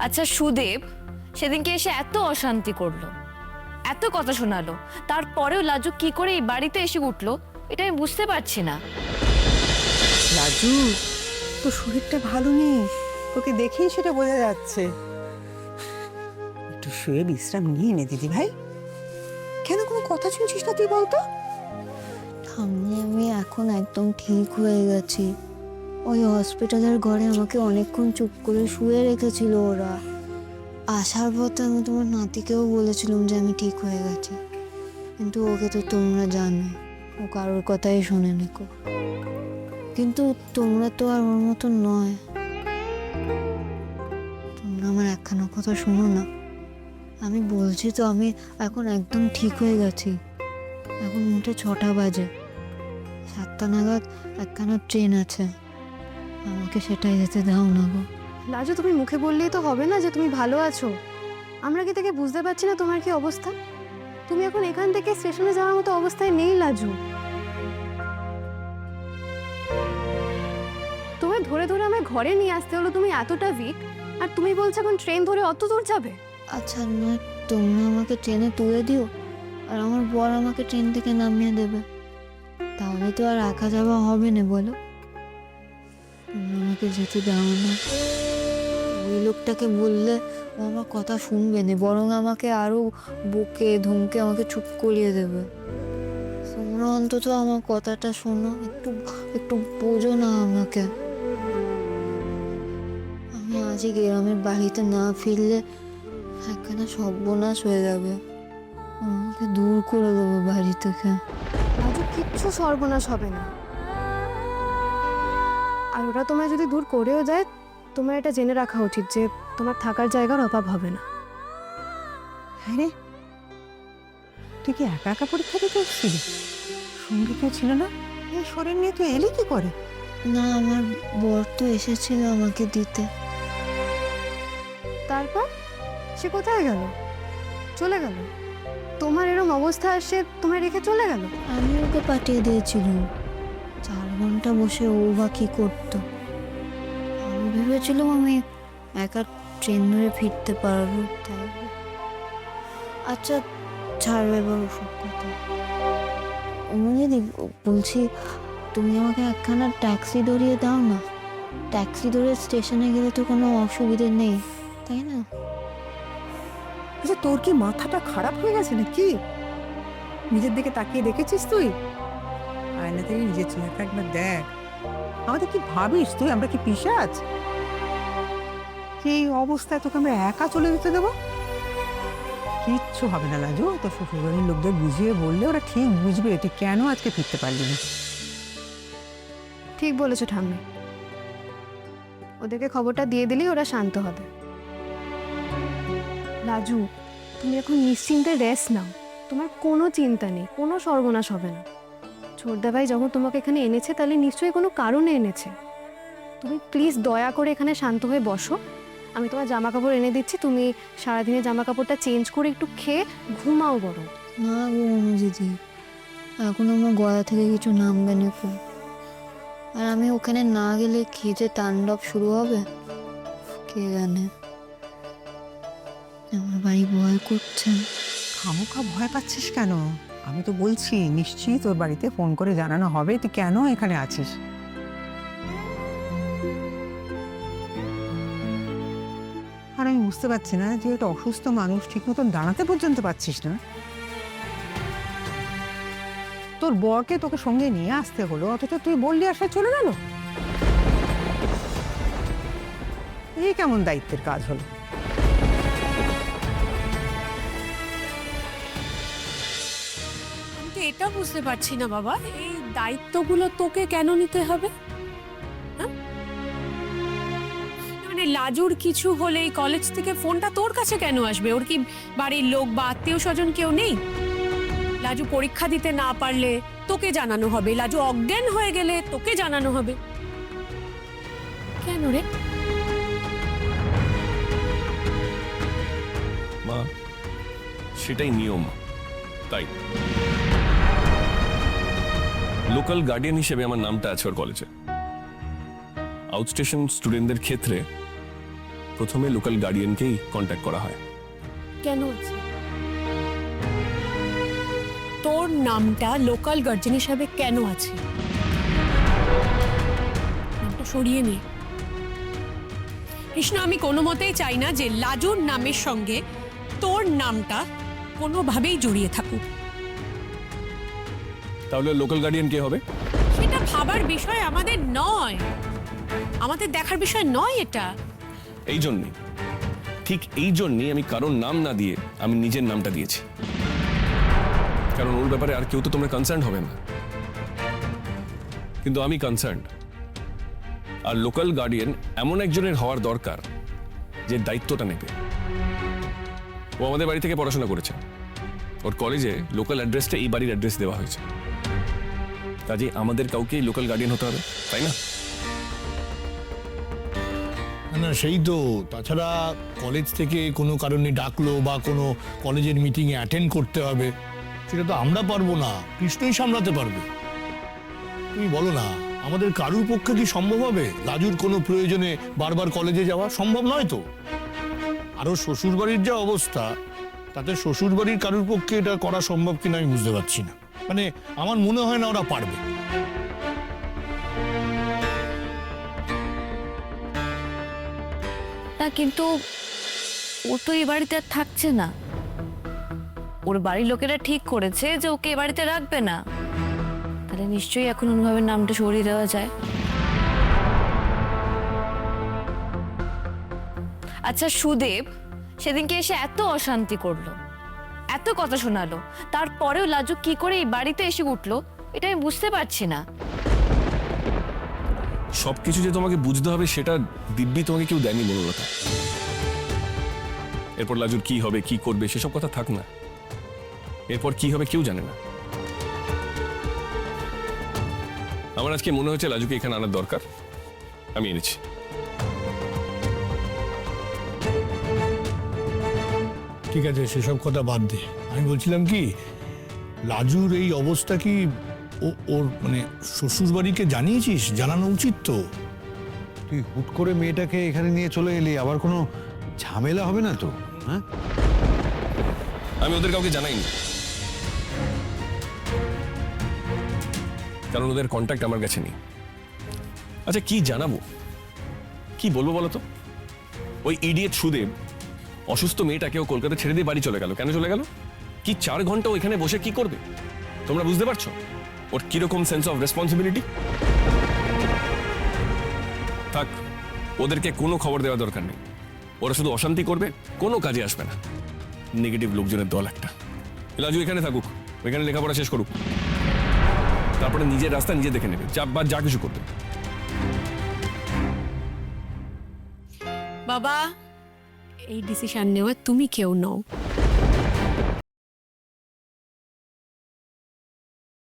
আচ্ছা সুদেব সেদিনকে এসে এত অশান্তি করলো, এত কথা শোনালো, তারপরেও লাজু কি করে এই বাড়িতে এসে উঠলো এটা আমি বুঝতে পারছি না। লাজু, তোর শরীরটা ভালো নেই, তোকে দেখেই সেটা বোঝা যাচ্ছে। একটু শুয়ে বিশ্রাম নিয়ে নে দিদি ভাই। কেন কোনো কথা শুনছিস না তুই বলতো? আমি এখন একদম ঠিক হয়ে গেছি। ওই হসপিটালের ঘরে আমাকে অনেকক্ষণ চুপ করে শুয়ে রেখেছিল ওরা। আসার পথে আমি তোমার নাতিকেও বলেছিলাম যে আমি ঠিক হয়ে গেছি, কিন্তু ওকে তো তোমরা জানো, ও কারোর কথাই শোনেনি কো। কিন্তু তোমরা তো আর ওর মতন নয়, তোমরা আমার একখানা কথা শোনো না। আমি বলছি তো আমি এখন একদম ঠিক হয়ে গেছি। এখন উঠে 6টা বাজে, 7টা নাগাদ একখানা ট্রেন আছে, আমাকে সেটাই যেতে দাও না গো। লাজু, তুমি মুখে বললেই তো হবে না যে তুমি ভালো আছো। আমরা কি থেকে বুঝতে পারছি না তোমার কি অবস্থা? তুমি এখন এখান থেকে স্টেশনে যাওয়ার মতো অবস্থায় নেই লাজু। তোমায় ধরে ধরে আমায় ঘরে নিয়ে আসতে হলো, তুমি এতটা উইক, আর তুমি বলছো এখন ট্রেন ধরে অত দূর যাবে? আচ্ছা না, তোমরা আমাকে ট্রেনে তুলে দিও, আর আমার বর আমাকে ট্রেন থেকে নামিয়ে দেবে, তাহলে তো আর একা যাওয়া হবে না বলো। তোমরা আমাকে যেতে দাও না। ওই লোকটাকে বললে ও আমার কথা শুনবে না, বরং আমাকে আরো বকে ধমকে আমাকে চুপ করিয়ে দেবে। তোমরা অন্তত আমার কথাটা শোনো, একটু একটু বোঝো না আমাকে। আমি আজই গ্রামের বাড়িতে না ফিরলে একখানা সর্বনাশ হয়ে যাবে, আমাকে দূর করে দেবো বাড়ি থেকে। লাজু, কিচ্ছু সর্বনাশ হবে না। আর ওরা তোমায় যদি দূর করেও যায়, তোমার এটা জেনে রাখা উচিত যে তোমার থাকার জায়গার অভাব হবে না। হ্যাঁ রে, তুই কি একা একা পরীক্ষা দিতে এসেছিলি? সঙ্গে কেউ ছিল না? এই শরীর নিয়ে তুই এলি কি করে? না, আমার বর তো এসেছিল আমাকে দিতে। তারপর সে কোথায় গেল? চলে গেল? তোমার এরম অবস্থা সে তোমায় রেখে চলে গেল? আমি ওকে পাঠিয়ে দিয়েছিলাম, 4 ঘন্টা বসে ও বা কি করতো। আমি ভেবেছিলাম আমি একা ট্রেন ধরে ফিরতে পারবো, তাই। আচ্ছা ছাড়বে এবার ওসব কথা। দিদি বলছি, তুমি আমাকে একখানা ট্যাক্সি ধরিয়ে দাও না। ট্যাক্সি ধরে স্টেশনে গেলে তো কোনো অসুবিধে নেই, তাই না? আচ্ছা, তোর কি মাথাটা খারাপ হয়ে গেছে নাকি? নিজের দিকে তাকিয়ে দেখেছিস তুই? আয়না থেকে নিজের চেহারাটা একবার দেখ। আমাদের কি ভাবিস তুই? আমরা কি পিশাচ? এই অবস্থায় তোকে আমরা একা চলে যেতে দেবো? কিচ্ছু হবে না লাজু, তোর শ্বশুরবাড়ির লোকদের বুঝিয়ে বললে ওরা ঠিক বুঝবে তুই কেন আজকে ফিরতে পারলি না। ঠিক বলেছো ঠাম্মি, ওদেরকে খবরটা দিয়ে দিলেই ওরা শান্ত হবে। লাজু, তুমি এখন নিশ্চিন্তে রেস্ট নাও, তোমার কোনো চিন্তা নেই, কোনো সর্বনাশ হবে না। ছোটদা ভাই যখন তোমাকে এখানে এনেছে তাহলে নিশ্চয়ই কোনো কারণে এনেছে। তুমি প্লিজ দয়া করে এখানে শান্ত হয়ে বসো, আমি তোমার জামা কাপড় এনে দিচ্ছি, তুমি সারাদিনের জামা কাপড়টা চেঞ্জ করে একটু খেয়ে ঘুমাও বরং। না গো দিদি, এখন আমার গলা থেকে কিছু নামবে না কো। আর আমি ওখানে না গেলে কি যে তাণ্ডব শুরু হবে কে জানে। আমার বাড়ি ভয় করছে। খামোখা ভয় পাচ্ছিস কেন? আমি তো বলছি নিশ্চয়ই তোর বাড়িতে ফোন করে জানানো হবে তুই কেন এখানে আছিস। আর আমি বুঝতে পারছি না যে একটা অসুস্থ মানুষ ঠিক মতন দাঁড়াতে পর্যন্ত পারছিস না। তোর বরকে তোকে সঙ্গে নিয়ে আসতে হলো, অথচ তুই বললি আর সে চলে গেল। এই কেমন দায়িত্বের কাজ হলো? আমি তো এটা বুঝতে পারছি না বাবা, এই দায়িত্বগুলো তোকে কেন নিতে হবে? হ্যাঁ? মানে লাজুর কিছু হলে কলেজ থেকে ফোনটা তোর কাছে কেন আসবে? ওর কি বাড়ির লোক বা আত্মীয় স্বজন কেউ নেই? লাজু পরীক্ষা দিতে না পারলে তোকে জানানো হবে, লাজু অজ্ঞান হয়ে গেলে তোকে জানানো হবে। কেন রে? মা, সেটাই নিয়ম, তাই লোকাল গার্ডিয়ান হিসেবে আমার নামটা আছে ওর কলেজে। আউটস্টেশন স্টুডেন্টদের ক্ষেত্রে প্রথমে লোকাল গার্ডিয়ানকেই কন্ট্যাক্ট করা হয়। কেন আছে? তোর নামটা লোকাল গার্জেন হিসাবে কেন আছে? নামটা সরিয়ে নে। কৃষ্ণ, আমি কোনো মতেই চাই না যে লাজুর নামের সঙ্গে তোর নামটা কোনোভাবেই জড়িয়ে থাকুক। তাহলে লোকাল গার্ডিয়ান কে হবে? সেটা ভাবার বিষয় আমাদের নয়, আমাদের দেখার বিষয় নয় এটা। এই জন্যই, ঠিক এই জন্যই আমি কারোর নাম না দিয়ে আমি নিজের নামটা দিয়েছি। কারণ ওর ব্যাপারে আর কেউ তো তোমরা কনসার্ন হবে না, কিন্তু আমি কনসার্ন। আর লোকাল গার্ডিয়ান এমন একজনের হওয়ার দরকার যে দায়িত্বটা নেবে। ও আমাদের বাড়ি থেকে পড়াশোনা করেছে, ওর কলেজে লোকাল অ্যাড্রেসটা এই বাড়ির অ্যাড্রেস দেওয়া হয়েছে, কাজে আমাদের কাউকেই লোকাল গার্ডিয়ান হতে হবে, তাই না? না সেই তো, তাছাড়া কলেজ থেকে কোনো কারণে ডাকলো বা কোনো কলেজের মিটিংয়ে অ্যাটেন্ড করতে হবে, সেটা তো আমরা পারবো না, কৃষ্ণই সামলাতে পারবে। তুমি বলো না, আমাদের কারুর পক্ষে কি সম্ভব হবে লাজুর কোনো প্রয়োজনে বারবার কলেজে যাওয়া? সম্ভব নয় তো। আরও শ্বশুরবাড়ির যা অবস্থা, তাতে শ্বশুরবাড়ির কারুর পক্ষে এটা করা সম্ভব কিনা আমি বুঝতে পারছি না। মানে আমার মনে হয় না ওরা পারবে। না, কিন্তু ও তো এই বাড়িতে আর থাকছে না। ওর বাড়ির লোকেরা ঠিক করেছে যে ওকে এ বাড়িতে রাখবে না। তাহলে নিশ্চয়ই এখন অনুভবের নামটা সরিয়ে দেওয়া যায়। আচ্ছা, সুদেব সেদিনকে এসে এত অশান্তি করলো, এত কথা শোনালো, তারপরেও লাজু কি করে এই বাড়িতে এসে উঠলো এটা আমি বুঝতে পারছি না। সবকিছু যে তোমাকে বুঝতে হবে সেটা দিব্যি তোমাকে কেউ দেয়নি মনোরথা। এরপর লাজুর কি হবে, কি করবে, সেসব কথা থাক না। এরপর কি হবে কেউ জানে না। আমার আজকে মনে হচ্ছে লাজুকে এখানে আনার দরকার, আমি এনেছি। ঠিক আছে, সেসব কথা বাদ দে। আমি বলছিলাম কি, লাজুর এই অবস্থা কি ওর মানে শ্বশুর বাড়িকে জানিয়েছিস? জানানো উচিত তো। তুই হুট করে মেয়েটাকে এখানে নিয়ে চলে এলি, আবার কোনো ঝামেলা হবে না তো? হ্যাঁ, আমি ওদের কাউকে জানাইনি, কারণ ওদের কন্ট্যাক্ট আমার কাছে নেই। আচ্ছা, কি জানাবো, কি বলবো বলো তো? ওই ইডিয়েট সুদেব অসুস্থ মেয়েটাকেও কলকাতা ছেড়ে দিয়ে বাড়ি চলে গেল। কেন চলে গেল? কি 4 ঘন্টা ওইখানে বসে কি করবে? তোমরা বুঝতে পারছো ওর কিরকম সেন্স অফ রেসপন্সিবিলিটি? থাক, ওদেরকে কোনো খবর দেওয়া দরকার নেই। ওরা শুধু অশান্তি করবে, কোনো কাজে আসবে না। নেগেটিভ লোকজনের দল একটা। লাজু এখানে থাকুক, ওইখানে লেখাপড়া শেষ করুক, তারপরে নিজের রাস্তা নিজে দেখে নেবে, যা কিছু করবে। বাবা, এই ডিসিশন নেওয়া তুমি কেউ নও।